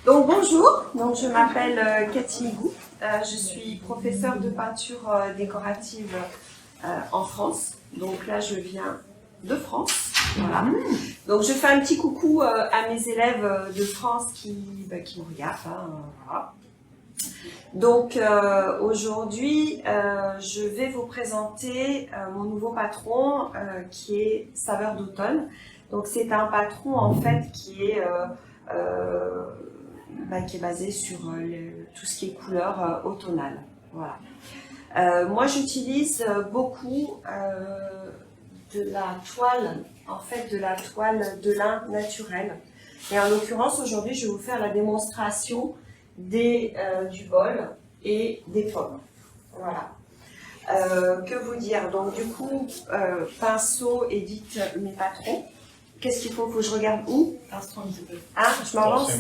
Donc bonjour, donc je m'appelle Cathy Higou, je suis professeure de peinture décorative en France. Donc là je viens de France, voilà. Donc je fais un petit coucou à mes élèves de France qui me regardent, voilà. Donc aujourd'hui je vais vous présenter mon nouveau patron qui est Saveur d'automne. Donc c'est un patron en fait qui est basé sur tout ce qui est couleur automnale. Voilà. Moi, j'utilise beaucoup de la toile, en fait, de la toile de lin naturel. Et en l'occurrence, aujourd'hui, je vais vous faire la démonstration du bol et des pommes. Voilà. Que vous dire? Donc, du coup, pinceau édite mes patrons. Qu'est-ce qu'il faut? Faut que je regarde où? Pinceau un petit peu. Ah, je m'avance.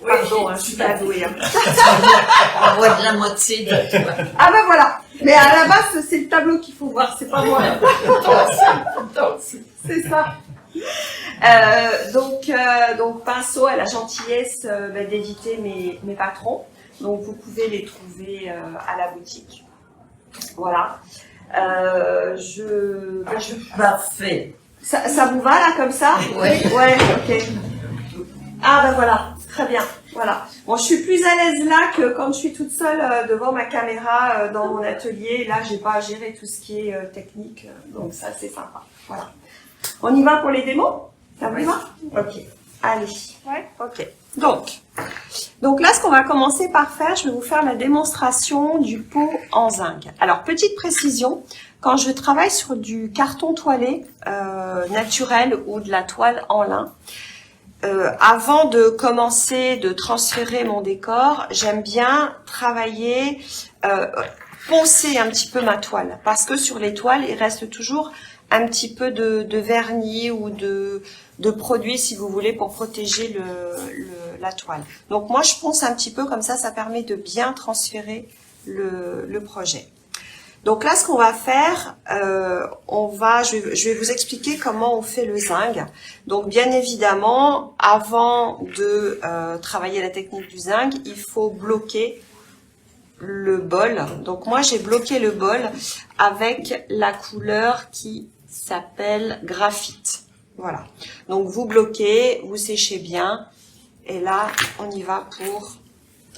Pardon, je suis pas douée. On voit de la moitié de toi. Ah ben voilà. Mais à la base, c'est le tableau qu'il faut voir, c'est pas moi. C'est ça. Donc pinceau a la gentillesse d'éditer mes patrons. Donc vous pouvez les trouver à la boutique. Voilà. Parfait. Ça vous va là comme ça? Oui. Ouais, ok. Ah ben voilà, très bien. Voilà. Bon, je suis plus à l'aise là que quand je suis toute seule devant ma caméra dans mon atelier. Là, j'ai pas à gérer tout ce qui est technique, donc ça c'est sympa. Voilà. On y va pour les démos? Ça vous va? Ok. Allez. Ouais. Ok. Donc là, ce qu'on va commencer par faire, je vais vous faire la démonstration du pot en zinc. Alors, petite précision, quand je travaille sur du carton toilé naturel ou de la toile en lin, avant de commencer de transférer mon décor, j'aime bien travailler, poncer un petit peu ma toile. Parce que sur les toiles, il reste toujours un petit peu de vernis ou de produit, si vous voulez, pour protéger la toile. Donc moi, je ponce un petit peu comme ça permet de bien transférer le projet. Donc là, ce qu'on va faire, je vais vous expliquer comment on fait le zinc. Donc bien évidemment, avant de travailler la technique du zinc, il faut bloquer le bol. Donc moi, j'ai bloqué le bol avec la couleur qui s'appelle graphite. Voilà. Donc vous bloquez, vous séchez bien, et là, on y va pour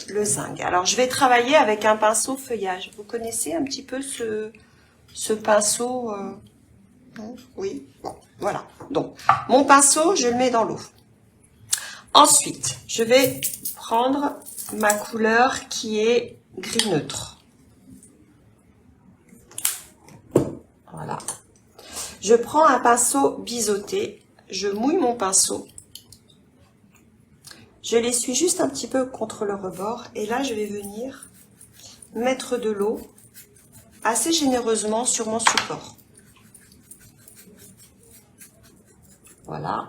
le zinc. Alors, je vais travailler avec un pinceau feuillage. Vous connaissez un petit peu ce pinceau non? Oui. Bon, voilà. Donc, mon pinceau, je le mets dans l'eau. Ensuite, je vais prendre ma couleur qui est gris neutre. Voilà. Je prends un pinceau biseauté. Je mouille mon pinceau. Je l'essuie juste un petit peu contre le rebord et là je vais venir mettre de l'eau assez généreusement sur mon support. Voilà.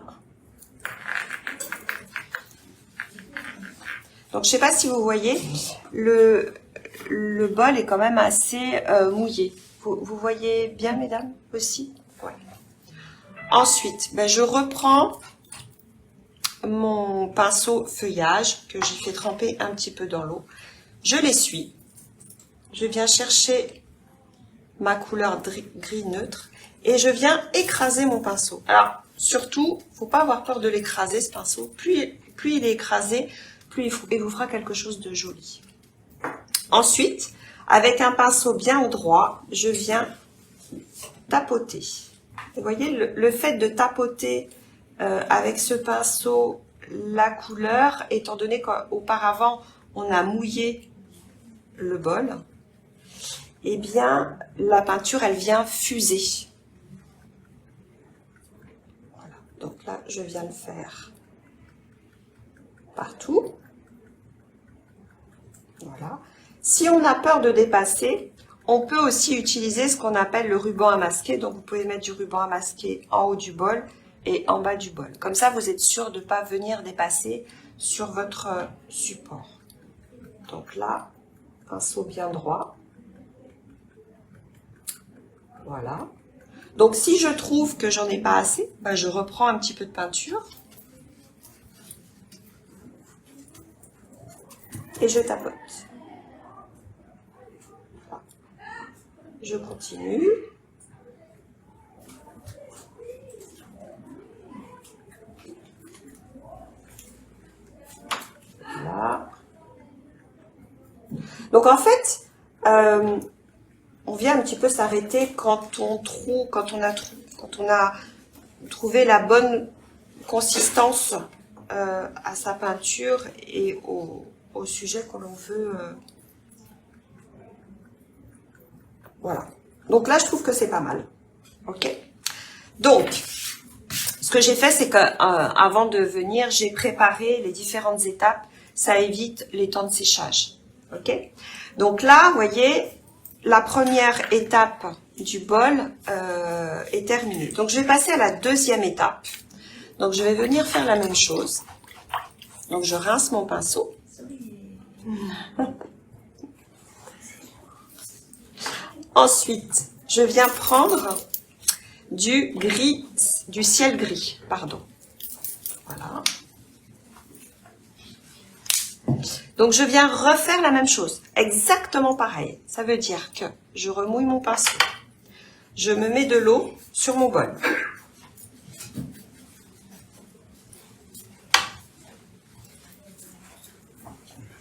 Donc je ne sais pas si vous voyez, le bol est quand même assez mouillé. Vous voyez bien, mesdames, aussi? Ouais. Ensuite, je reprends mon pinceau feuillage que j'ai fait tremper un petit peu dans l'eau. Je l'essuie. Je viens chercher ma couleur gris neutre et je viens écraser mon pinceau. Alors, surtout, il ne faut pas avoir peur de l'écraser, ce pinceau. Plus il est écrasé, plus il vous fera quelque chose de joli. Ensuite, avec un pinceau bien droit, je viens tapoter. Vous voyez, le fait de tapoter avec ce pinceau la couleur, étant donné qu'auparavant on a mouillé le bol, eh bien la peinture elle vient fuser. Voilà. Donc là je viens le faire partout. Voilà. Si on a peur de dépasser, on peut aussi utiliser ce qu'on appelle le ruban à masquer. Donc vous pouvez mettre du ruban à masquer en haut du bol et en bas du bol. Comme ça, vous êtes sûr de ne pas venir dépasser sur votre support. Donc là, pinceau bien droit. Voilà. Donc si je trouve que j'en ai pas assez, je reprends un petit peu de peinture. et je tapote. Je continue. Voilà. Donc en fait, on vient un petit peu s'arrêter quand on a trouvé la bonne consistance à sa peinture et au sujet que l'on veut. Voilà. Donc là, je trouve que c'est pas mal. Ok. Donc, ce que j'ai fait, c'est que avant de venir, j'ai préparé les différentes étapes. Ça évite les temps de séchage. Ok. Donc là, vous voyez, la première étape du bol est terminée. Donc je vais passer à la deuxième étape. Donc je vais venir faire la même chose. Donc je rince mon pinceau. Ensuite, je viens prendre du gris, du ciel gris, pardon. Voilà. Donc je viens refaire la même chose, exactement pareil. Ça veut dire que je remouille mon pinceau. Je me mets de l'eau sur mon bol.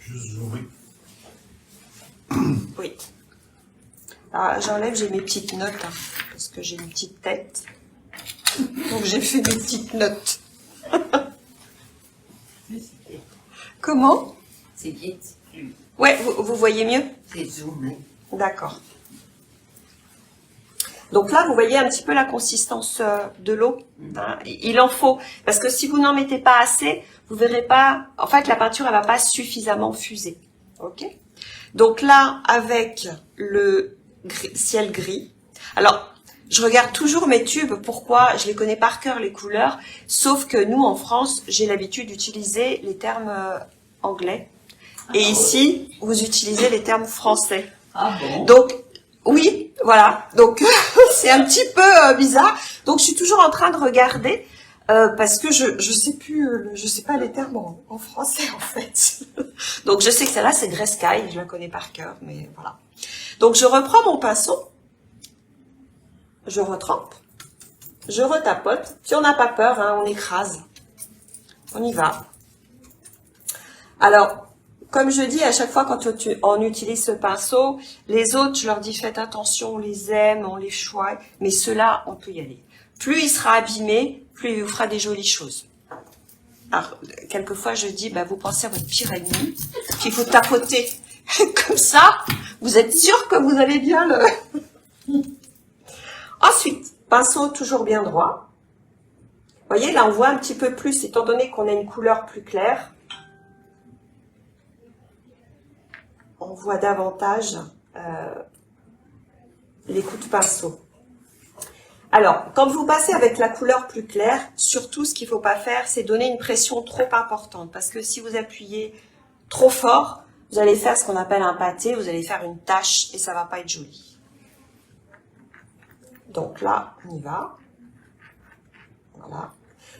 Juste zoomer. Oui. Ah, j'enlève, j'ai mes petites notes, hein, parce que j'ai une petite tête. Donc j'ai fait des petites notes. Comment? C'est bien. Ouais, vous voyez mieux? C'est zoomé. D'accord. Donc là, vous voyez un petit peu la consistance de l'eau. Hein. Il en faut, parce que si vous n'en mettez pas assez, vous verrez pas. En fait, la peinture, elle va pas suffisamment fuser. Ok. Donc là, avec le ciel gris. Alors, je regarde toujours mes tubes. Pourquoi? Je les connais par cœur les couleurs. Sauf que nous, en France, j'ai l'habitude d'utiliser les termes anglais. Et ici, vous utilisez les termes français. Ah bon? Donc, oui, voilà. Donc, c'est un petit peu bizarre. Donc, je suis toujours en train de regarder parce que je sais plus, je sais pas les termes en français en fait. Donc, je sais que celle-là, c'est Grescaille, je la connais par cœur, mais voilà. Donc, je reprends mon pinceau, je retrempe, je retapote. Puis, on n'a pas peur, hein, on écrase. On y va. Alors, comme je dis à chaque fois quand on utilise ce pinceau, les autres, je leur dis faites attention, on les aime, on les choisit, mais ceux-là, on peut y aller. Plus il sera abîmé, plus il vous fera des jolies choses. Alors, quelquefois, je dis, bah, vous pensez à votre pire ennemi, puis vous tapotez. Comme ça, vous êtes sûr que vous allez bien le... Ensuite, pinceau toujours bien droit. Vous voyez, là, on voit un petit peu plus, étant donné qu'on a une couleur plus claire. On voit davantage les coups de pinceau. Alors, quand vous passez avec la couleur plus claire, surtout ce qu'il ne faut pas faire, c'est donner une pression trop importante. Parce que si vous appuyez trop fort, vous allez faire ce qu'on appelle un pâté, vous allez faire une tache et ça ne va pas être joli. Donc là, on y va. Voilà.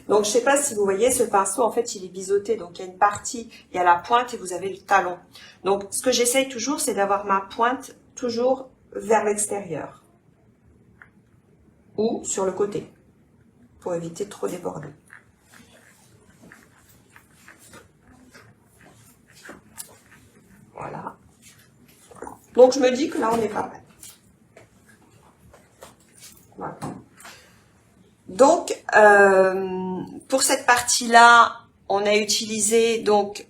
Donc, je ne sais pas si vous voyez, ce pinceau, en fait, il est biseauté. Donc, il y a une partie, il y a la pointe et vous avez le talon. Donc, ce que j'essaye toujours, c'est d'avoir ma pointe toujours vers l'extérieur. Ou sur le côté, pour éviter de trop déborder. Voilà. Donc, je me dis que là, on est pas mal. Voilà. Donc, pour cette partie-là, on a utilisé donc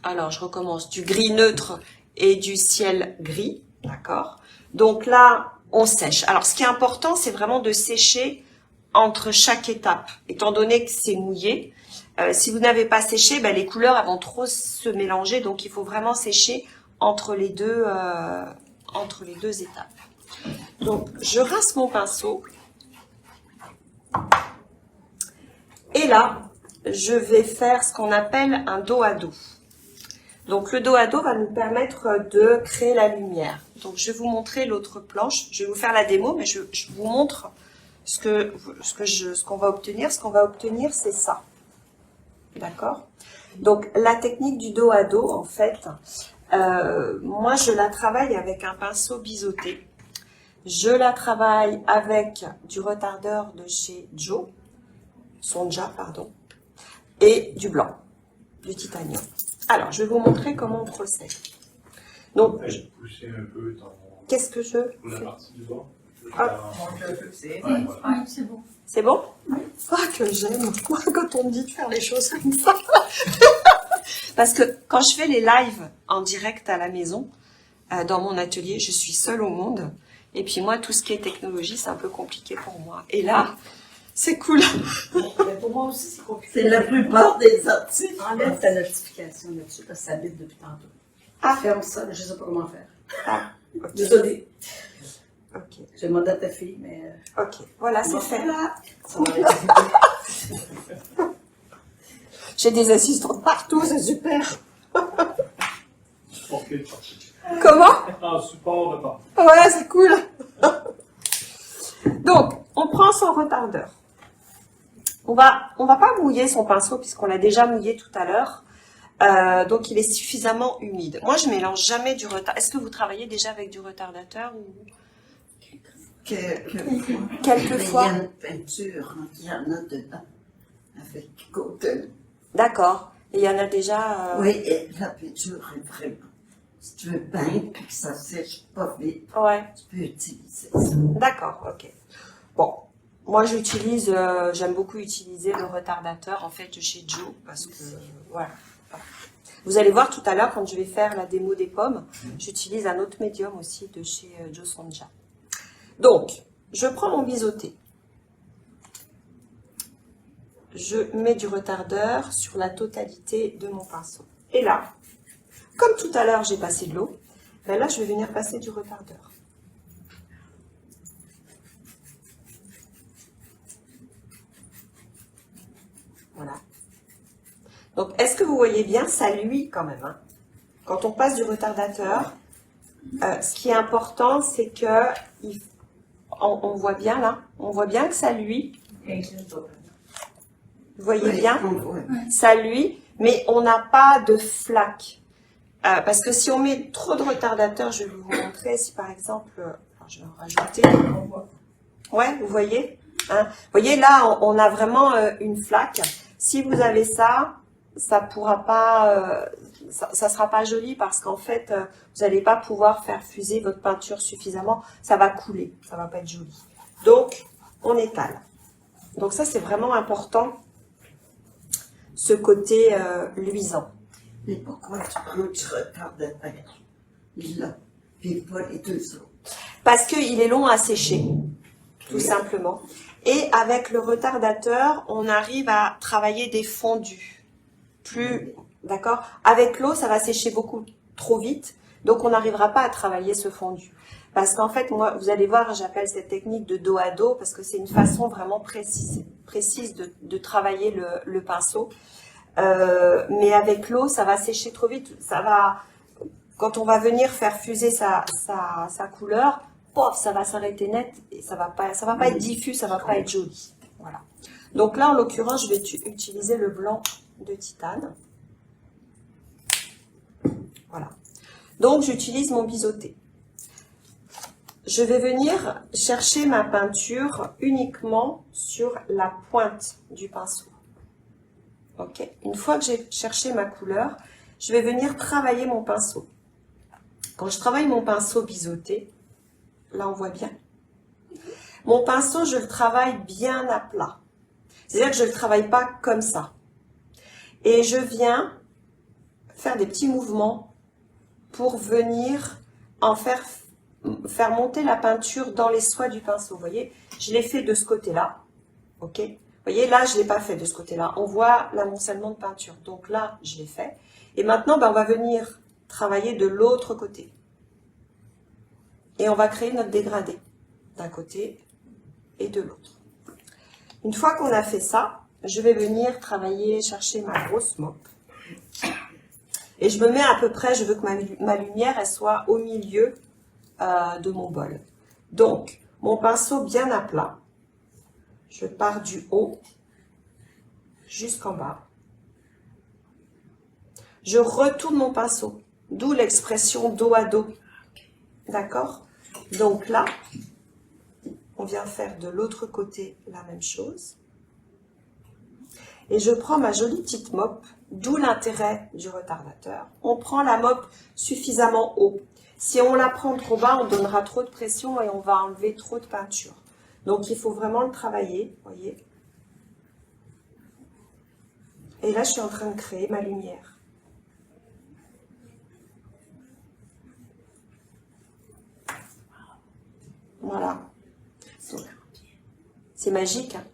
alors je recommence, du gris neutre et du ciel gris, d'accord? Donc là, on sèche. Alors, ce qui est important, c'est vraiment de sécher entre chaque étape, étant donné que c'est mouillé. Si vous n'avez pas séché, ben, les couleurs elles vont trop se mélanger, donc il faut vraiment sécher entre les deux étapes. Donc, je rince mon pinceau. Et là, je vais faire ce qu'on appelle un dos à dos. Donc, le dos à dos va nous permettre de créer la lumière. Donc, je vais vous montrer l'autre planche. Je vais vous faire la démo, mais je vous montre ce qu'on va obtenir. Ce qu'on va obtenir, c'est ça. D'accord? Donc, la technique du dos à dos, en fait, moi, je la travaille avec un pinceau biseauté. Je la travaille avec du retardeur de chez Sonja, pardon, et du blanc, du titanium. Alors, je vais vous montrer comment on procède. Donc, Pousser un peu dans qu'est-ce que je la fais? partie du bas. Ah. Ouais, voilà. Oui, c'est bon. C'est bon? Ah, que j'aime, moi, quand on me dit de faire les choses comme ça. Parce que quand je fais les lives en direct à la maison, dans mon atelier, je suis seule au monde. Et puis moi, tout ce qui est technologie, c'est un peu compliqué pour moi. Et là, c'est cool. Mais pour moi aussi, c'est compliqué. C'est la plupart des artistes. Enlève ta notification là-dessus parce que ça bite depuis tantôt. Ah. Ferme ça, je ne sais pas comment faire. Ah, ok. Désolée. Ok, J'ai demandé à ta fille, mais. ok. Voilà, c'est fait. Ça va être. J'ai des assistants partout, c'est super. Support de partie. Comment? En support de partie. Voilà, c'est cool. Donc, on prend son retardeur. On va pas mouiller son pinceau puisqu'on l'a déjà mouillé tout à l'heure. Donc, il est suffisamment humide. Moi, je mélange jamais du retard. Est-ce que vous travaillez déjà avec du retardateur ou quelquefois? Il y a une peinture, il y en a dedans, avec Coton. D'accord. Et il y en a déjà. Oui, et la peinture est vraiment. Si tu veux peindre et que ça sèche pas vite, Ouais. tu peux utiliser ça. D'accord. Ok. Bon. Moi, j'utilise. J'aime beaucoup utiliser le retardateur en fait de chez Joe parce que voilà. Vous allez voir tout à l'heure quand je vais faire la démo des pommes, j'utilise un autre médium aussi de chez Sonja. Donc, je prends mon biseauté. Je mets du retardeur sur la totalité de mon pinceau. Et là, comme tout à l'heure j'ai passé de l'eau, ben là je vais venir passer du retardeur. Voilà. Donc, est-ce que vous voyez bien, ça luit quand même. Hein. Quand on passe du retardateur, ce qui est important, c'est que on voit bien là, on voit bien que ça luit. Vous voyez Oui, bien, on voit. ça luit, mais on n'a pas de flaque. Parce que si on met trop de retardateur, je vais vous montrer, si par exemple, alors je vais en rajouter. Ouais, vous voyez, hein. Vous voyez là, on a vraiment une flaque. Si vous avez ça, ça pourra pas, ça sera pas joli parce qu'en fait, vous n'allez pas pouvoir faire fuser votre peinture suffisamment. Ça va couler, ça va pas être joli. Donc, on étale. Donc ça, c'est vraiment important, ce côté luisant. Mais pourquoi tu prends du retardateur? Là, puis pas les deux autres. Parce qu'il est long à sécher, tout simplement. Et avec le retardateur, on arrive à travailler des fondus. Plus, d'accord? Avec l'eau, ça va sécher beaucoup trop vite, donc on n'arrivera pas à travailler ce fondu. Parce qu'en fait, moi, vous allez voir, j'appelle cette technique de dos à dos, parce que c'est une façon vraiment précise de travailler le pinceau. Mais avec l'eau, ça va sécher trop vite. Ça va, quand on va venir faire fuser sa couleur, pof, ça va s'arrêter net et ça va pas être diffus, ça va pas être joli. Voilà. Donc là, en l'occurrence, je vais utiliser le blanc de titane. Voilà. Donc, j'utilise mon biseauté. Je vais venir chercher ma peinture uniquement sur la pointe du pinceau. Ok. Une fois que j'ai cherché ma couleur, je vais venir travailler mon pinceau. Quand je travaille mon pinceau biseauté, là on voit bien. Mon pinceau, je le travaille bien à plat. C'est-à-dire que je ne le travaille pas comme ça. Et je viens faire des petits mouvements pour venir en faire monter la peinture dans les soies du pinceau. Vous voyez, je l'ai fait de ce côté-là. Ok. Vous voyez, là, je ne l'ai pas fait de ce côté-là. On voit l'amoncellement de peinture. Donc là, je l'ai fait. Et maintenant, ben, on va venir travailler de l'autre côté. Et on va créer notre dégradé d'un côté et de l'autre. Une fois qu'on a fait ça, je vais venir travailler, chercher ma grosse mop. Et je me mets à peu près, je veux que ma lumière, elle soit au milieu de mon bol. Donc, mon pinceau bien à plat. Je pars du haut jusqu'en bas. je retourne mon pinceau. D'où l'expression dos à dos. D'accord? Donc là, on vient faire de l'autre côté la même chose. Et je prends ma jolie petite mop, d'où l'intérêt du retardateur. On prend la mop suffisamment haut. Si on la prend trop bas, on donnera trop de pression et on va enlever trop de peinture. Donc il faut vraiment le travailler, voyez. Et là, je suis en train de créer ma lumière. Voilà. C'est magique, hein?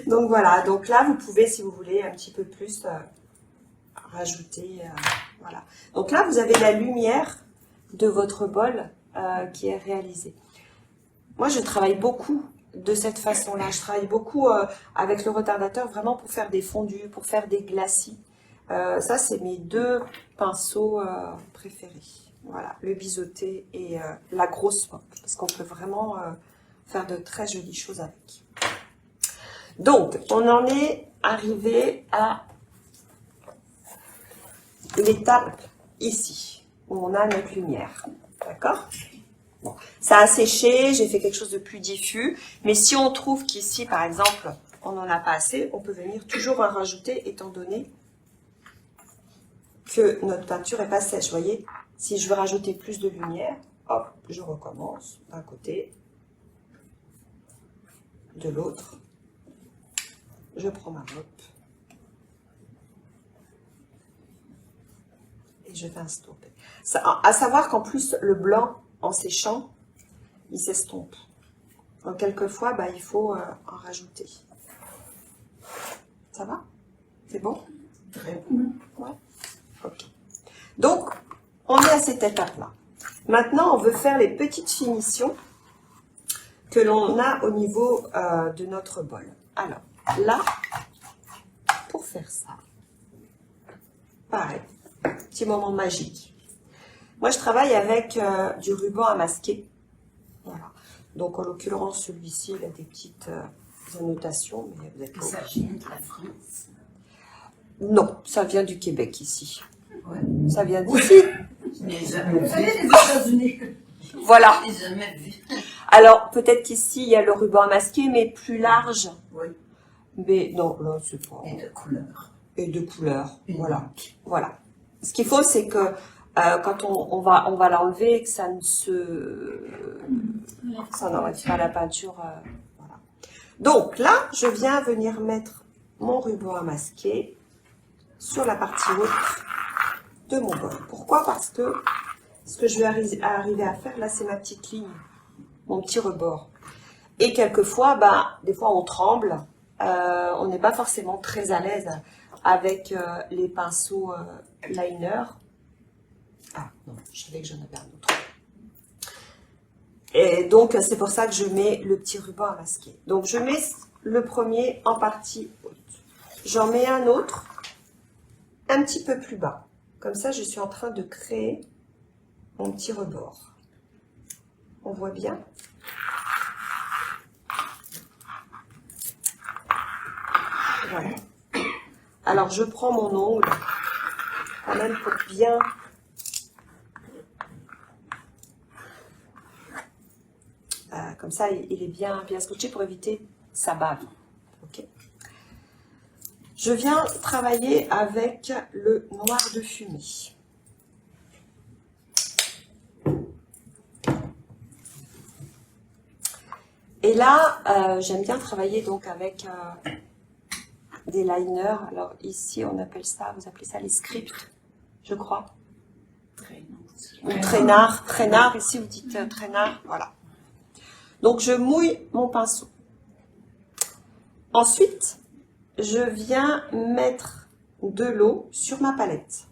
Donc voilà, donc là, vous pouvez, si vous voulez, un petit peu plus rajouter. Voilà. Donc là, vous avez la lumière de votre bol qui est réalisée. Moi, je travaille beaucoup de cette façon-là. Je travaille beaucoup avec le retardateur vraiment pour faire des fondus, pour faire des glacis. Ça, c'est mes deux pinceaux préférés. Voilà, le biseauté et la grosse mop, parce qu'on peut vraiment faire de très jolies choses avec. Donc, on en est arrivé à l'étape ici, où on a notre lumière. D'accord? Bon, ça a séché, j'ai fait quelque chose de plus diffus, mais si on trouve qu'ici, par exemple, on n'en a pas assez, on peut venir toujours en rajouter, étant donné que notre peinture n'est pas sèche, vous voyez? Si je veux rajouter plus de lumière, hop, je recommence d'un côté, de l'autre. Je prends ma mop et je vais estomper. À savoir qu'en plus, le blanc, en séchant, il s'estompe. Donc, quelquefois, bah, il faut en rajouter. Ça va? C'est bon? Très bon. Ouais. Ok. Donc, on est à cette étape-là. Maintenant, on veut faire les petites finitions que l'on a au niveau de notre bol. Alors, là, pour faire ça, pareil, petit moment magique. Moi, je travaille avec du ruban à masquer. Voilà. Donc, en l'occurrence, celui-ci, il a des petites annotations, mais vous êtes pas Ça vient de la France. Non, ça vient du Québec, ici. Ouais. Ça vient d'ici. Je n'ai jamais Vous savez, vu. les États-Unis, Voilà. Je n'ai jamais vu. Alors, peut-être qu'ici, il y a le ruban à masquer, mais plus large. Oui. Mais non, là, c'est pas... Et de couleur. Et de couleur. Une Voilà. marque. Voilà. Ce qu'il faut, c'est que quand on va l'enlever, que ça ne se... ça n'enlève pas la peinture. Voilà. Donc là, je viens venir mettre mon ruban à masquer sur la partie haute de mon bol. Pourquoi? Parce que ce que je vais arriver à faire, là, c'est ma petite ligne, mon petit rebord. Et quelquefois, des fois, on tremble. On n'est pas forcément très à l'aise avec les pinceaux liner. Ah non, je savais que j'en avais un autre. Et donc, c'est pour ça que je mets le petit ruban à masquer. Donc, je mets le premier en partie haute. J'en mets un autre un petit peu plus bas. Comme ça, je suis en train de créer mon petit rebord. On voit bien? Voilà. Alors, je prends mon ongle, quand même pour bien... comme ça, il est bien scotché pour éviter que ça bave. Okay. Je viens travailler avec le noir de fumée. Et là, j'aime bien travailler donc avec des liners. Alors ici, on appelle ça, vous appelez ça les scripts, je crois. Ou traînard, ici vous dites traînard, voilà. Donc je mouille mon pinceau. Ensuite, je viens mettre de l'eau sur ma palette.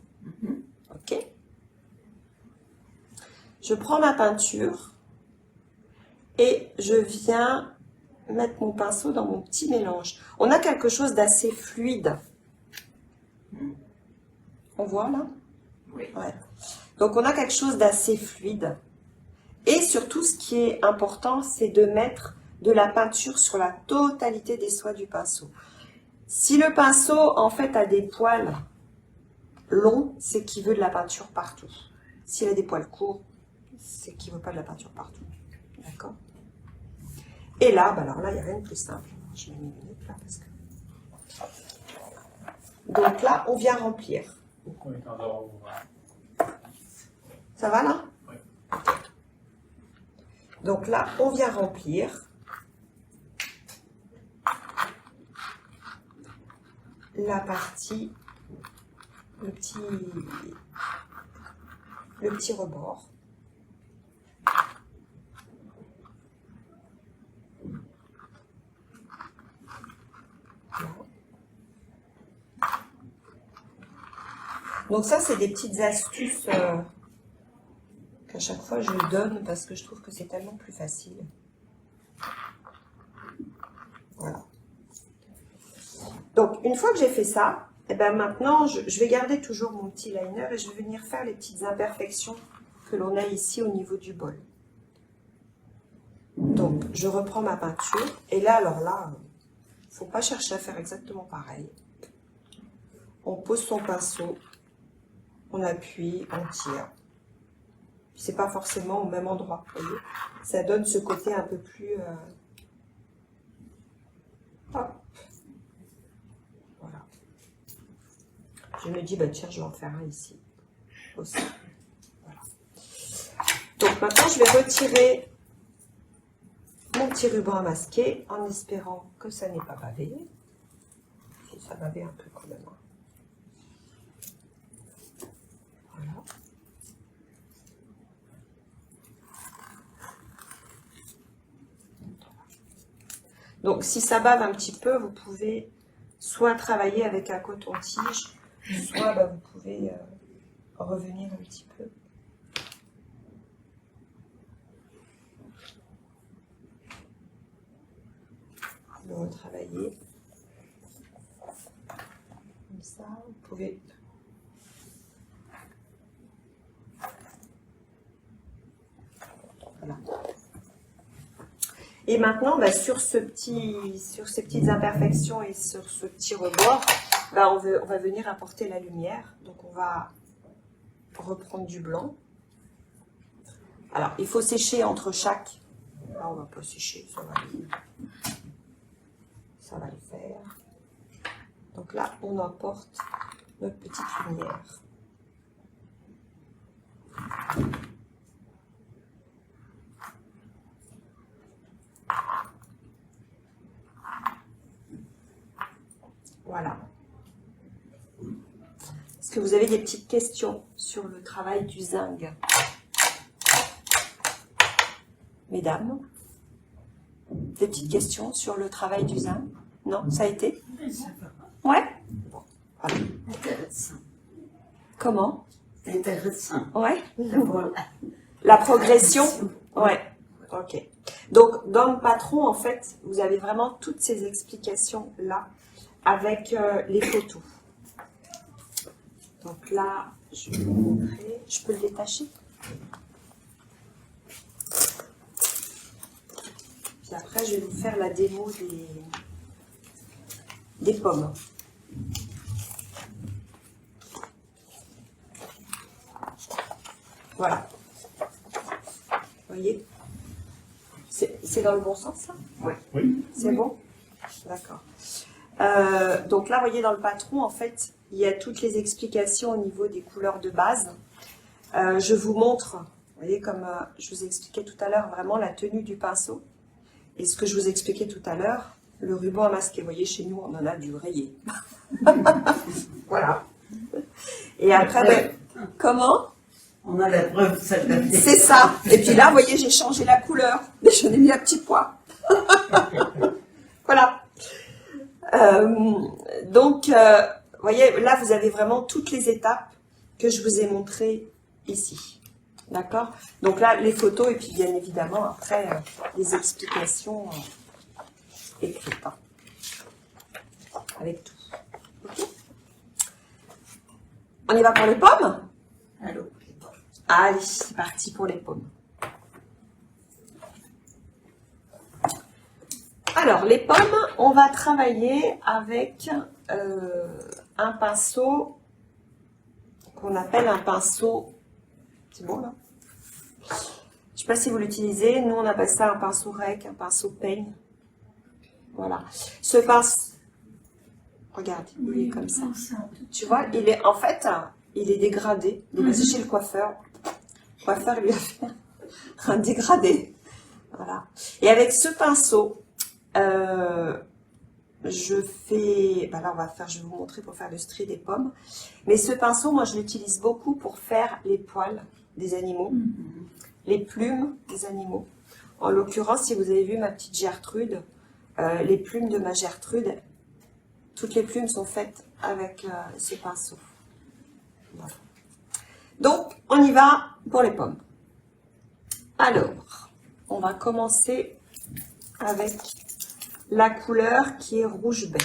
Ok. Je prends ma peinture et je viens mettre mon pinceau dans mon petit mélange. On a quelque chose d'assez fluide. On voit là? Oui. Ouais. Donc on a quelque chose d'assez fluide. Et surtout, ce qui est important, c'est de mettre de la peinture sur la totalité des soies du pinceau. Si le pinceau, en fait, a des poils longs, c'est qu'il veut de la peinture partout. S'il a des poils courts, c'est qu'il ne veut pas de la peinture partout. D'accord? Et là, bah alors là, il n'y a rien de plus simple. Je mets mes lunettes là parce que... Donc là, on vient remplir. On est en dehors. Ça va là? Oui. Donc là, on vient remplir la partie, le petit rebord. Voilà. Donc ça, c'est des petites astuces qu'à chaque fois je donne parce que je trouve que c'est tellement plus facile. Voilà. Donc, une fois que j'ai fait ça, et ben maintenant, je vais garder toujours mon petit liner et je vais venir faire les petites imperfections que l'on a ici au niveau du bol. Donc, je reprends ma peinture et là, alors là, il ne faut pas chercher à faire exactement pareil. On pose son pinceau, on appuie, on tire. C'est pas forcément au même endroit, vous voyez. Ça donne ce côté un peu plus... Hop. Voilà. Je me dis, bah tiens, je vais en faire un ici aussi. Voilà. Donc maintenant, je vais retirer mon petit ruban à masquer en espérant que ça n'ait pas bavé. Si ça bavait un peu quand même. Voilà. Donc, si ça bave un petit peu, vous pouvez soit travailler avec un coton-tige, soit bah, vous pouvez revenir un petit peu. Le retravailler. Comme ça, vous pouvez... Voilà. Et maintenant, bah, sur ces petites imperfections et sur ce petit rebord, bah, on va venir apporter la lumière. Donc on va reprendre du blanc. Alors, il faut sécher entre chaque. Là, on ne va pas sécher, ça va le faire. Donc là, on emporte notre petite lumière. Voilà. Est-ce que vous avez des petites questions sur le travail du zinc? Mesdames, des petites questions sur le travail du zinc? Non, ça a été? Ça va. Ouais? Voilà. Intéressant. Comment? Intéressant. Ouais? Voilà. La progression? Ouais. Ok. Donc, dans le patron, en fait, vous avez vraiment toutes ces explications-là avec les photos. Donc là, je vais vous montrer. Je peux le détacher? Puis après, je vais vous faire la démo des pommes. Voilà. Vous voyez? C'est dans le bon sens, là? Oui. C'est bon? D'accord. Donc là, vous voyez, dans le patron, en fait, il y a toutes les explications au niveau des couleurs de base. Je vous montre, vous voyez, comme je vous expliquais tout à l'heure, vraiment la tenue du pinceau. Et ce que je vous expliquais tout à l'heure, le ruban à masquer. Vous voyez, chez nous, on en a du rayé. Voilà. Et après, ben, comment? On a la preuve, ça l'a fait. C'est ça. Et puis là, vous voyez, j'ai changé la couleur. Mais j'en ai mis un petit pois. Voilà. Donc, vous voyez, là, vous avez vraiment toutes les étapes que je vous ai montrées ici. D'accord? Donc là, les photos et puis bien évidemment, après, les explications écrites. Hein, avec tout. Okay. On y va pour les pommes? Allô. Allez, c'est parti pour les pommes. Alors, les pommes, on va travailler avec un pinceau qu'on appelle un pinceau. C'est bon là? Je ne sais pas si vous l'utilisez. Nous, on appelle ça un pinceau rec, un pinceau peigne. Voilà. Ce pinceau, regarde, il est comme ça. Tu vois, il est en fait, il est dégradé. Il est passé chez le coiffeur. Le coiffeur lui a fait un dégradé. Voilà. Et avec ce pinceau, je fais, ben là on va faire, je vais vous montrer pour faire le stri des pommes. Mais ce pinceau, moi je l'utilise beaucoup pour faire les poils des animaux, les plumes des animaux. En l'occurrence, si vous avez vu ma petite Gertrude, les plumes de ma Gertrude, toutes les plumes sont faites avec ce pinceau. Voilà. Donc, on y va pour les pommes. Alors, on va commencer avec la couleur qui est rouge baie.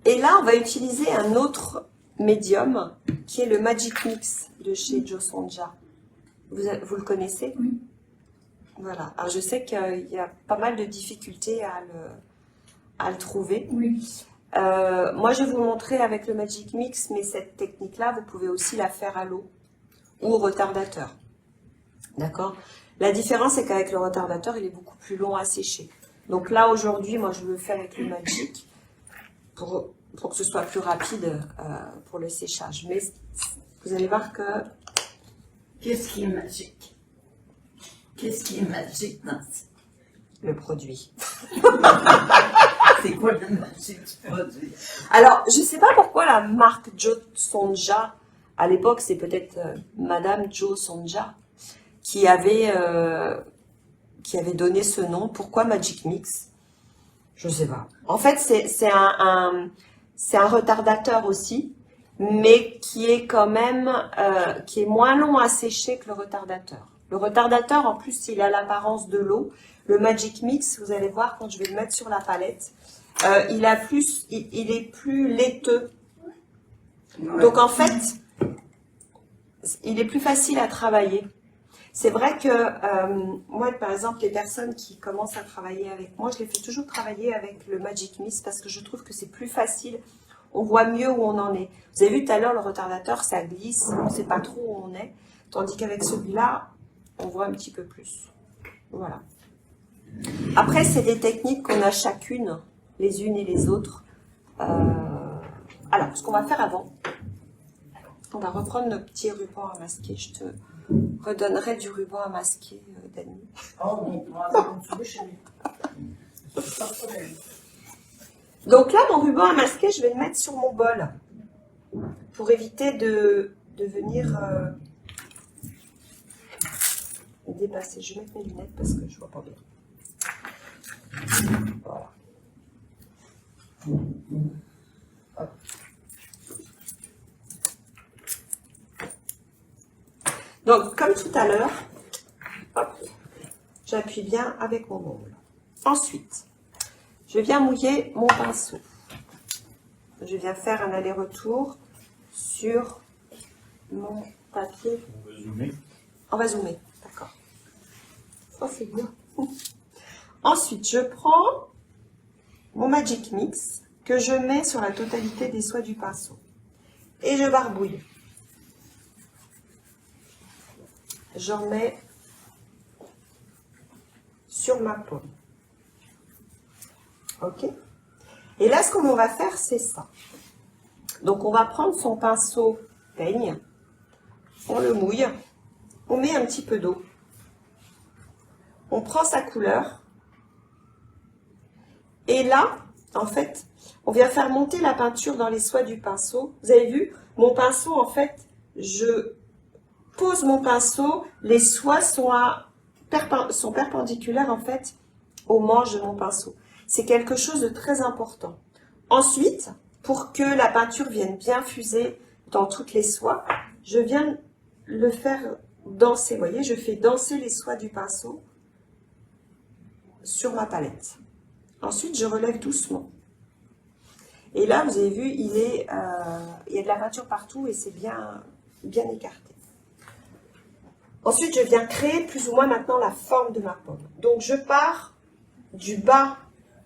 Et là, on va utiliser un autre médium qui est le Magic Mix de chez Joe Sonja. Vous le connaissez? Oui. Voilà. Alors, je sais qu'il y a pas mal de difficultés à le trouver. Oui. Moi, je vais vous montrer avec le Magic Mix, mais cette technique-là, vous pouvez aussi la faire à l'eau ou au retardateur. D'accord? La différence, c'est qu'avec le retardateur, il est beaucoup plus long à sécher. Donc là, aujourd'hui, moi, je le fais avec le Magic pour que ce soit plus rapide pour le séchage. Mais vous allez voir que... Qu'est-ce qui est magique? Qu'est-ce qui est magique dans ça? Le produit. C'est quoi la magie du produit? Alors, je ne sais pas pourquoi la marque Joe Sonja, à l'époque, c'est peut-être Madame Joe Sonja, qui avait donné ce nom. Pourquoi Magic Mix? Je ne sais pas. En fait, c'est un retardateur aussi, mais qui est quand même qui est moins long à sécher que le retardateur. Le retardateur, en plus, il a l'apparence de l'eau. Le Magic Mix, vous allez voir quand je vais le mettre sur la palette, il est plus laiteux. Ouais. Donc en fait, il est plus facile à travailler. C'est vrai que moi, par exemple, les personnes qui commencent à travailler avec moi, je les fais toujours travailler avec le Magic Mix parce que je trouve que c'est plus facile. On voit mieux où on en est. Vous avez vu tout à l'heure, le retardateur, ça glisse, on ne sait pas trop où on est. Tandis qu'avec celui-là, on voit un petit peu plus. Voilà. Après, c'est des techniques qu'on a chacune, les unes et les autres. Alors, ce qu'on va faire avant, on va reprendre nos petits rubans à masquer. Je te redonnerai du ruban à masquer, Dani. Oh, mon problème, tu veux chez lui. Donc là, mon ruban à masquer, je vais le mettre sur mon bol pour éviter de venir dépasser. Je vais mettre mes lunettes parce que je vois pas bien. Voilà. Hop. Donc, comme tout à l'heure, j'appuie bien avec mon ongle. Ensuite, je viens mouiller mon pinceau. Je viens faire un aller-retour sur mon papier. On va zoomer. On va zoomer, d'accord. Oh, c'est bien. Ensuite, je prends mon Magic Mix que je mets sur la totalité des soies du pinceau. Et je barbouille. J'en mets sur ma paume. Ok? Et là, ce qu'on va faire, c'est ça. Donc, on va prendre son pinceau peigne, on le mouille, on met un petit peu d'eau, on prend sa couleur, et là, en fait, on vient faire monter la peinture dans les soies du pinceau. Vous avez vu, mon pinceau, en fait, je pose mon pinceau, les soies sont perpendiculaires, en fait, aux manches de mon pinceau. C'est quelque chose de très important. Ensuite, pour que la peinture vienne bien fuser dans toutes les soies, je viens le faire danser. Vous voyez, je fais danser les soies du pinceau sur ma palette. Ensuite, je relève doucement. Et là, vous avez vu, il y a de la peinture partout et c'est bien écarté. Ensuite, je viens créer plus ou moins maintenant la forme de ma pomme. Donc, je pars du bas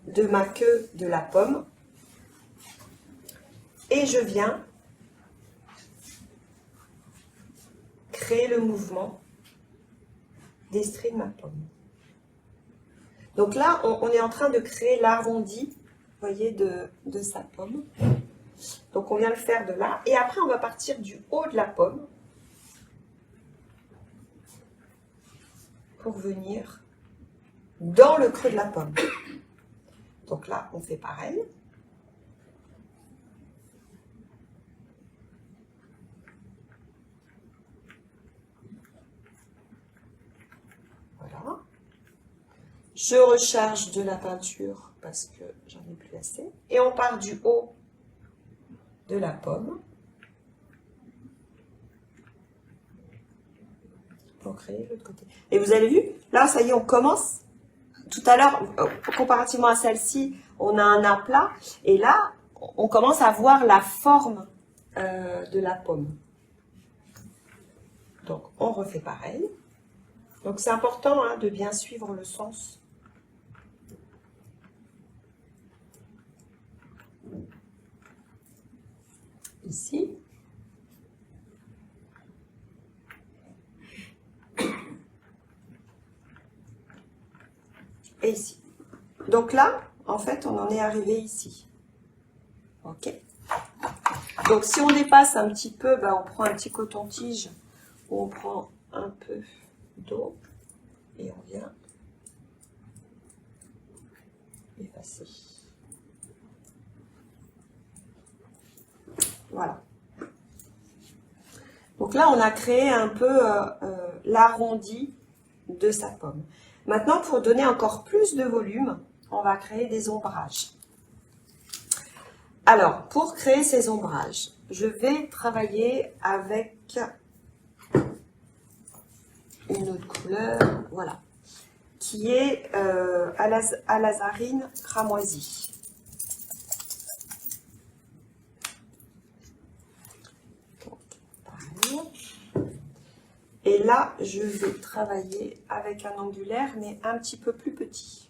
de ma queue de la pomme et je viens créer le mouvement des stries de ma pomme. Donc là, on est en train de créer l'arrondi, vous voyez, de sa pomme. Donc on vient le faire de là. Et après, on va partir du haut de la pomme pour venir dans le creux de la pomme. Donc là, on fait pareil. Voilà. Je recharge de la peinture parce que j'en ai plus assez. Et on part du haut de la pomme pour créer l'autre côté. Et vous avez vu, là, ça y est, on commence. Tout à l'heure, comparativement à celle-ci, on a un aplat. Et là, on commence à voir la forme de la pomme. Donc, on refait pareil. Donc, c'est important hein, de bien suivre le sens. Ici. Et ici. Donc là, en fait, on en est arrivé ici. Ok. Donc, si on dépasse un petit peu, ben, on prend un petit coton-tige, on prend un peu d'eau et on vient effacer. Voilà. Donc là, on a créé un peu l'arrondi de sa pomme. Maintenant, pour donner encore plus de volume, on va créer des ombrages. Alors, pour créer ces ombrages, je vais travailler avec une autre couleur, voilà, qui est alazarine cramoisie. Et là, je vais travailler avec un angulaire, mais un petit peu plus petit.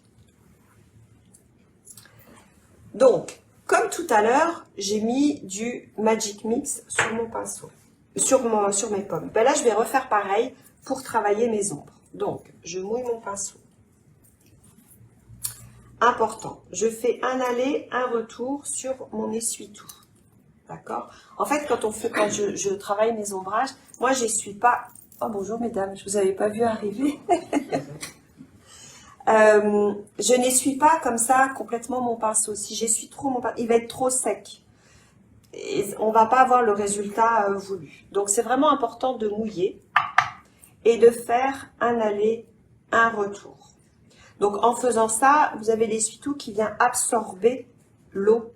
Donc, comme tout à l'heure, j'ai mis du Magic Mix sur mon pinceau, sur mes pommes. Ben là, je vais refaire pareil pour travailler mes ombres. Donc, je mouille mon pinceau. Important, je fais un aller, un retour sur mon essuie-tout. D'accord? En fait, quand je travaille mes ombrages, moi, j'essuie pas. Oh, bonjour mesdames, je vous avais pas vu arriver. Je n'essuie pas comme ça complètement mon pinceau. Si j'essuie trop mon pinceau, il va être trop sec. Et on va pas avoir le résultat voulu. Donc, c'est vraiment important de mouiller et de faire un aller, un retour. Donc, en faisant ça, vous avez l'essuie-tout qui vient absorber l'eau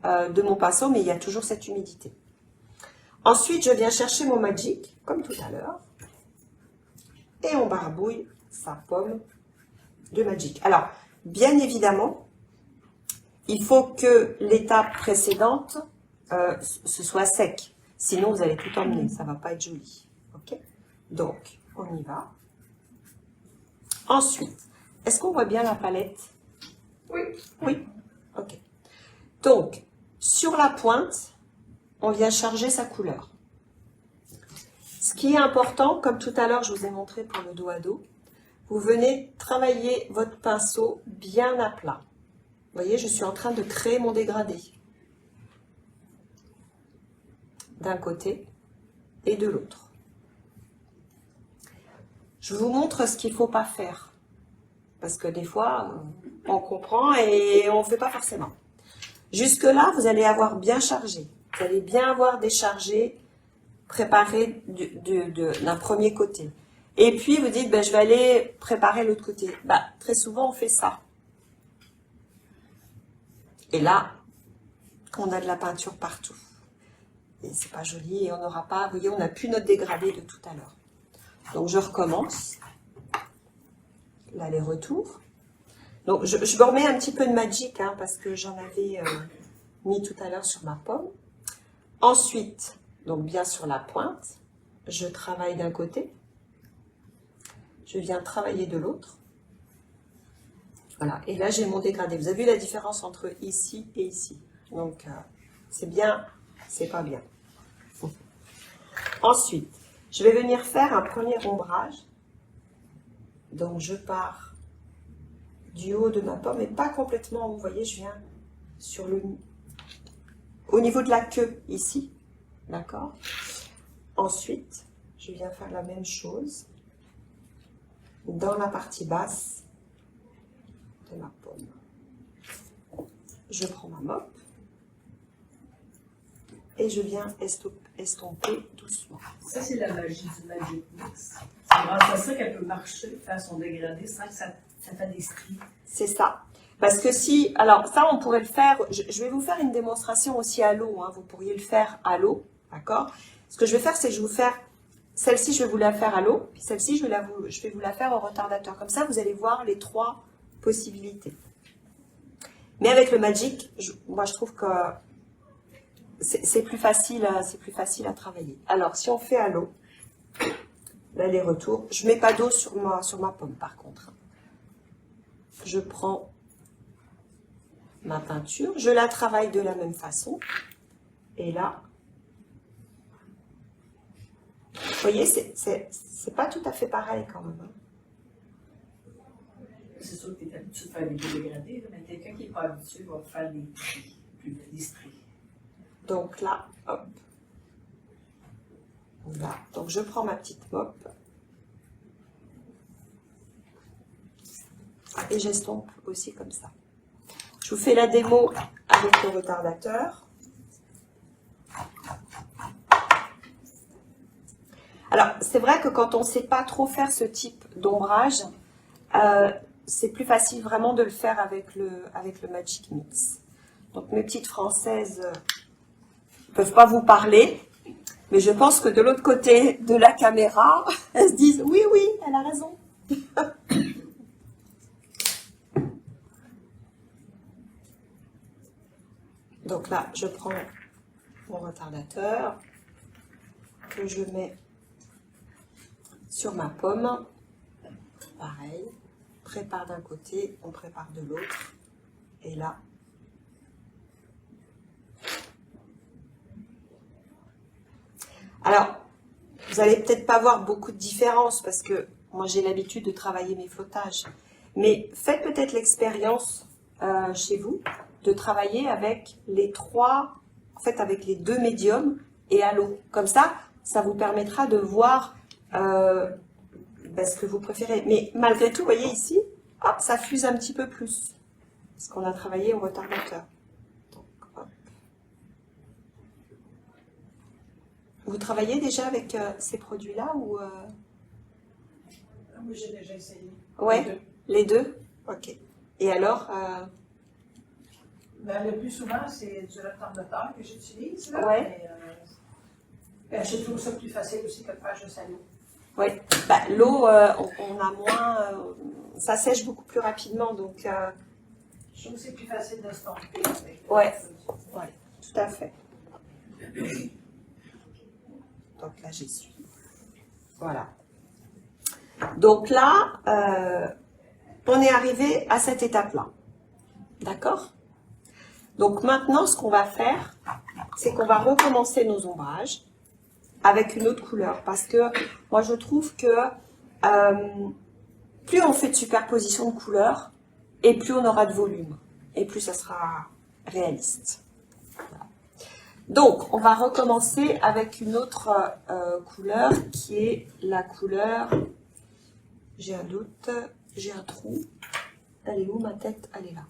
de mon pinceau, mais il y a toujours cette humidité. Ensuite, je viens chercher mon Magic, comme tout à l'heure, et on barbouille sa pomme de Magic. Alors, bien évidemment, il faut que l'étape précédente, ce soit sec. Sinon, vous allez tout emmener, ça ne va pas être joli. Ok? Donc, on y va. Ensuite, est-ce qu'on voit bien la palette? Oui. Oui? Ok. Donc, sur la pointe, on vient charger sa couleur. Ce qui est important, comme tout à l'heure, je vous ai montré pour le dos à dos, vous venez travailler votre pinceau bien à plat. Vous voyez, je suis en train de créer mon dégradé. D'un côté et de l'autre. Je vous montre ce qu'il ne faut pas faire. Parce que des fois, on comprend et on ne fait pas forcément. Jusque-là, vous allez avoir bien chargé. Vous allez bien avoir déchargé, préparé d'un premier côté. Et puis, vous dites, ben, je vais aller préparer l'autre côté. Ben, très souvent, on fait ça. Et là, on a de la peinture partout. Et c'est pas joli et on n'aura pas, vous voyez, on n'a plus notre dégradé de tout à l'heure. Donc, je recommence. L'aller-retour. Donc, je me remets un petit peu de Magic, hein, parce que j'en avais mis tout à l'heure sur ma pomme. Ensuite, donc bien sur la pointe, je travaille d'un côté. je viens travailler de l'autre. Voilà, et là j'ai mon dégradé. Vous avez vu la différence entre ici et ici. Donc c'est bien, c'est pas bien. Ensuite, je vais venir faire un premier ombrage. Donc je pars du haut de ma pomme, mais pas complètement, vous voyez, je viens sur au niveau de la queue ici. D'accord? Ensuite, je viens faire la même chose dans la partie basse de ma pomme. Je prends ma mop et je viens estomper doucement. Ça, c'est la magie du Magic Mix. C'est grâce à ça qu'elle peut marcher, faire son dégradé sans que ça fait des stries. C'est ça. Parce que si, alors ça on pourrait le faire, je vais vous faire une démonstration aussi à l'eau, hein, vous pourriez le faire à l'eau, d'accord? Ce que je vais faire, c'est que je vais vous faire, celle-ci je vais vous la faire à l'eau, puis celle-ci je vais vous la faire au retardateur. Comme ça vous allez voir les trois possibilités. Mais avec le Magic, moi je trouve que c'est plus facile à travailler. Alors si on fait à l'eau, l'aller-retour, je mets pas d'eau sur ma pomme par contre. Je prends ma peinture, je la travaille de la même façon, et là, vous voyez, c'est pas tout à fait pareil quand même. C'est sûr que tu es habitué de faire des beaux dégradés, là, mais quelqu'un qui n'est pas habitué va faire des tris, des stries. Donc là, hop, là, donc je prends ma petite mop, et j'estompe aussi comme ça. Je vous fais la démo avec le retardateur. Alors, c'est vrai que quand on ne sait pas trop faire ce type d'ombrage, c'est plus facile vraiment de le faire avec le Magic Mix. Donc, mes petites Françaises ne peuvent pas vous parler, mais je pense que de l'autre côté de la caméra, elles se disent « Oui, oui, elle a raison ». Donc là, je prends mon retardateur que je mets sur ma pomme. Pareil, on prépare d'un côté, on prépare de l'autre. Et là, alors, vous n'allez peut-être pas voir beaucoup de différence parce que moi j'ai l'habitude de travailler mes flottages. Mais faites peut-être l'expérience chez vous de travailler avec les trois, en fait avec les deux médiums et à l'eau. Comme ça, ça vous permettra de voir ce que vous préférez. Mais malgré tout, vous voyez ici, hop, ça fuse un petit peu plus. Parce qu'on a travaillé au retardateur. Donc, hop. Vous travaillez déjà avec ces produits-là ou Moi, j'ai déjà essayé. Ouais, les deux. Ok. Et alors Ben, le plus souvent, c'est du retardateur que j'utilise. Là, Ouais. Mais, je trouve ça plus facile aussi que de faire juste à l'eau. Oui, bah, l'eau, on a moins, ça sèche beaucoup plus rapidement, donc Je trouve que c'est plus facile de se tromper avec. Ouais. Tout à fait. Donc là, j'y suis. Voilà. Donc là, on est arrivé à cette étape-là. D'accord? Donc maintenant, ce qu'on va faire, c'est qu'on va recommencer nos ombrages avec une autre couleur. Parce que moi, je trouve que plus on fait de superposition de couleurs, et plus on aura de volume. Et plus ça sera réaliste. Voilà. Donc, on va recommencer avec une autre couleur qui est la couleur... J'ai un doute, j'ai un trou. Elle est où ma tête? Elle est là.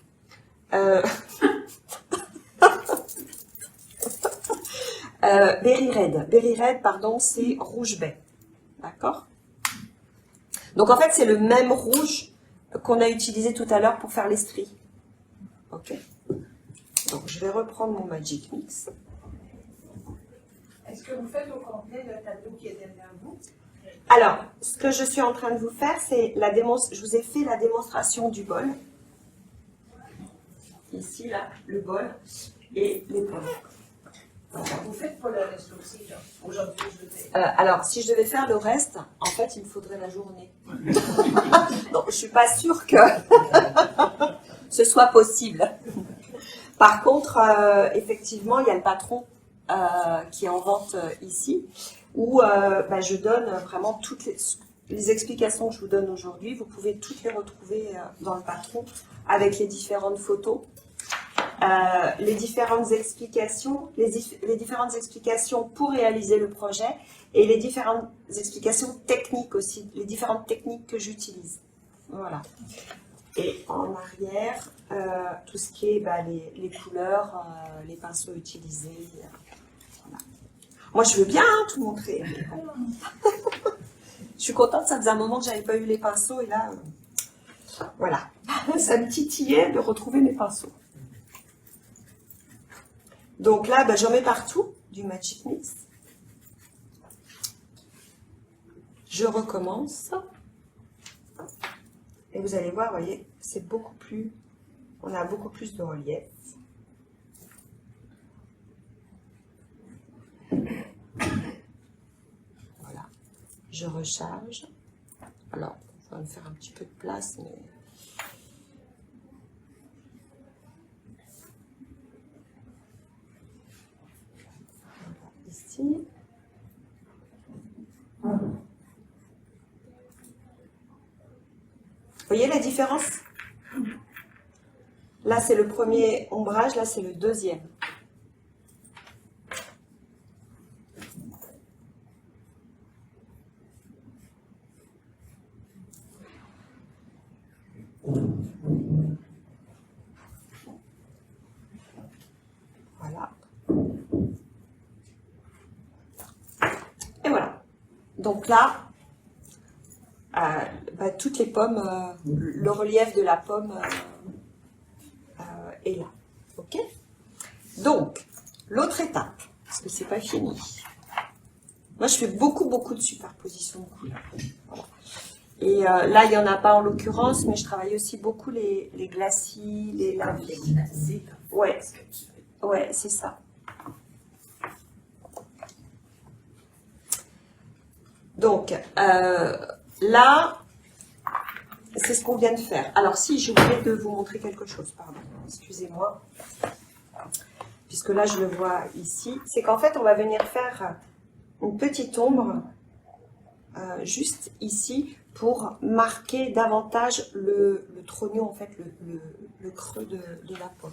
Berry Red. Berry Red, pardon, c'est rouge baie. D'accord? Donc en fait, c'est le même rouge qu'on a utilisé tout à l'heure pour faire les stries. Ok. Donc je vais reprendre mon Magic Mix. Est-ce que vous faites au complet le tableau qui est derrière vous? Alors, ce que je suis en train de vous faire, c'est la démonstration. Je vous ai fait la démonstration du bol. Ici, là, le bol et les pommes. Vous faites pas le reste aussi, là, aujourd'hui, je veux dire. Alors, si je devais faire le reste, en fait, il me faudrait la journée. Donc, je suis pas sûre que ce soit possible. Par contre, effectivement, il y a le patron qui est en vente ici, où je donne vraiment toutes les explications que je vous donne aujourd'hui. Vous pouvez toutes les retrouver dans le patron avec les différentes photos. Les différentes explications, les différentes explications pour réaliser le projet et les différentes explications techniques aussi, les différentes techniques que j'utilise. Voilà. Et en arrière, tout ce qui est les couleurs, les pinceaux utilisés. Voilà. Moi, je veux bien tout montrer. Mais bon. Je suis contente, ça faisait un moment que je n'avais pas eu les pinceaux et là, voilà. Ça me titillait de retrouver mes pinceaux. Donc là, j'en mets partout du Magic Mix. Je recommence. Et vous allez voir, vous voyez, c'est beaucoup plus, on a beaucoup plus de relief. Voilà. Je recharge. Alors, ça va me faire un petit peu de place, mais... Ici. Vous voyez la différence? Là, c'est le premier ombrage, là, c'est le deuxième. Voilà. Et voilà. Donc là, toutes les pommes, le relief de la pomme est là. Ok? Donc, l'autre étape, parce que c'est pas fini. Moi, je fais beaucoup de superposition de couleurs. Voilà. Et là, il n'y en a pas en l'occurrence, mais je travaille aussi beaucoup les glacis, les lavis. Ouais, ouais, c'est ça. Donc, là, c'est ce qu'on vient de faire. Alors, si, j'ai oublié de vous montrer quelque chose, pardon, excusez-moi. Puisque là, je le vois ici. C'est qu'en fait, on va venir faire une petite ombre, juste ici, pour marquer davantage le trognon, en fait, le creux de la pomme.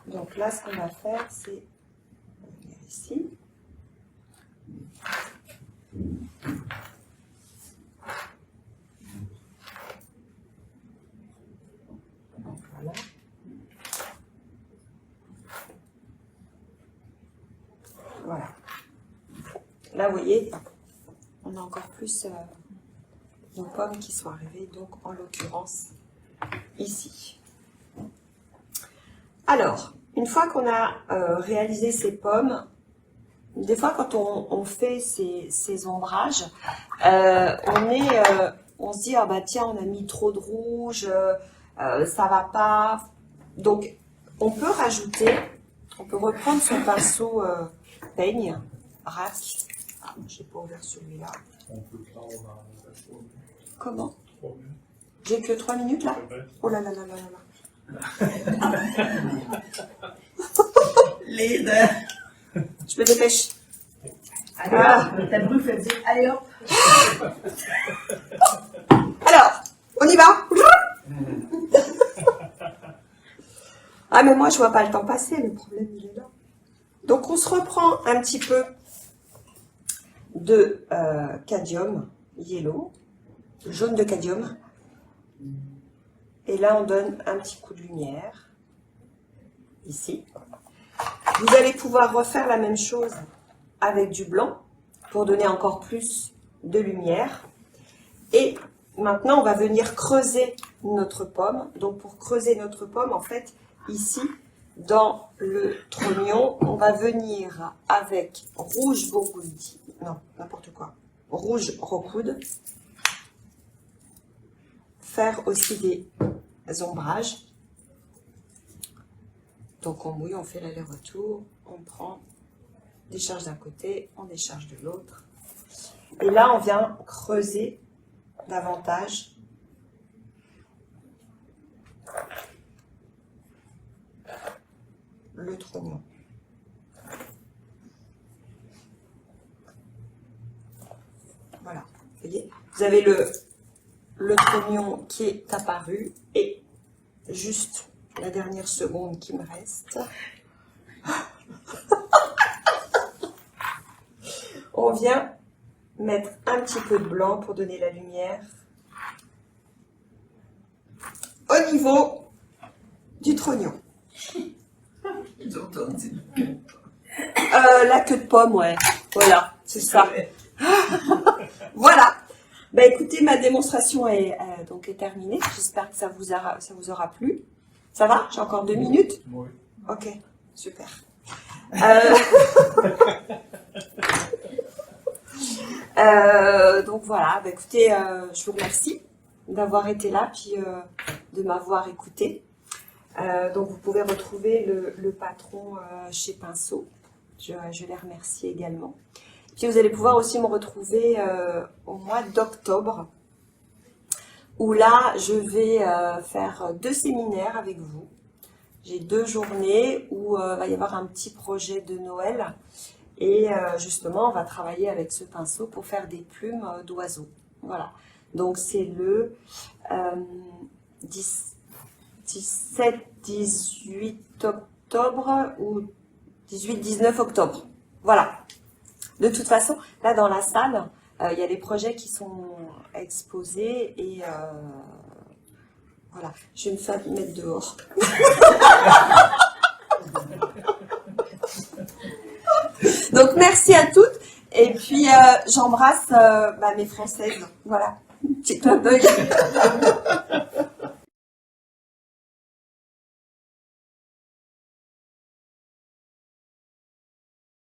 Donc là, ce qu'on va faire, c'est venir ici. Voilà. Voilà. Là, vous voyez, on a encore plus nos pommes qui sont arrivées, donc en l'occurrence ici. Alors, une fois qu'on a réalisé ces pommes, des fois quand on fait ces ombrages, on se dit, ah bah tiens, on a mis trop de rouge, ça va pas. Donc, on peut rajouter, on peut reprendre son pinceau peigne, race. Ah, je n'ai pas ouvert celui-là. On peut clore dans la chose. Comment? 3 minutes. J'ai que 3 minutes là? Peut-être. Oh là là là là là. Les deux. Je me dépêche. Alors, ta bru fait dire, allez hop. Alors, on y va? Ah mais moi je vois pas le temps passer, le problème il est là. Donc on se reprend un petit peu de cadmium yellow, jaune de cadmium. Et là on donne un petit coup de lumière, ici. Vous allez pouvoir refaire la même chose avec du blanc pour donner encore plus de lumière. Et maintenant on va venir creuser notre pomme. Donc pour creuser notre pomme, en fait, ici, dans le trognon, on va venir avec rouge burgundy, non, n'importe quoi, rouge rokude, faire aussi des ombrages. Donc on mouille, on fait l'aller-retour, on prend, décharge d'un côté, on décharge de l'autre. Et là, on vient creuser davantage le trognon. Voilà, vous voyez, vous avez le trognon qui est apparu et juste la dernière seconde qui me reste. On vient mettre un petit peu de blanc pour donner la lumière au niveau du trognon. Ils ont entendu. La queue de pomme, ouais. Voilà, c'est ça. Voilà. Bah écoutez, ma démonstration est terminée. J'espère que ça vous aura plu. Ça va? J'ai encore 2 minutes? Oui. Ok, super. Donc voilà, bah écoutez, je vous remercie d'avoir été là, puis de m'avoir écouté. Donc vous pouvez retrouver le patron chez Pinceau. Je les remercie également. Puis vous allez pouvoir aussi me retrouver au mois d'octobre, où là je vais faire 2 séminaires avec vous. J'ai 2 journées où il va y avoir un petit projet de Noël. Et justement, on va travailler avec ce pinceau pour faire des plumes d'oiseaux. Voilà. Donc c'est le 17-18 octobre ou 18-19 octobre. Voilà. De toute façon, là dans la salle, il y a des projets qui sont exposés et voilà. Je vais me faire mettre dehors. Donc merci à toutes et puis j'embrasse mes Françaises. Voilà. Petit clin d'œil.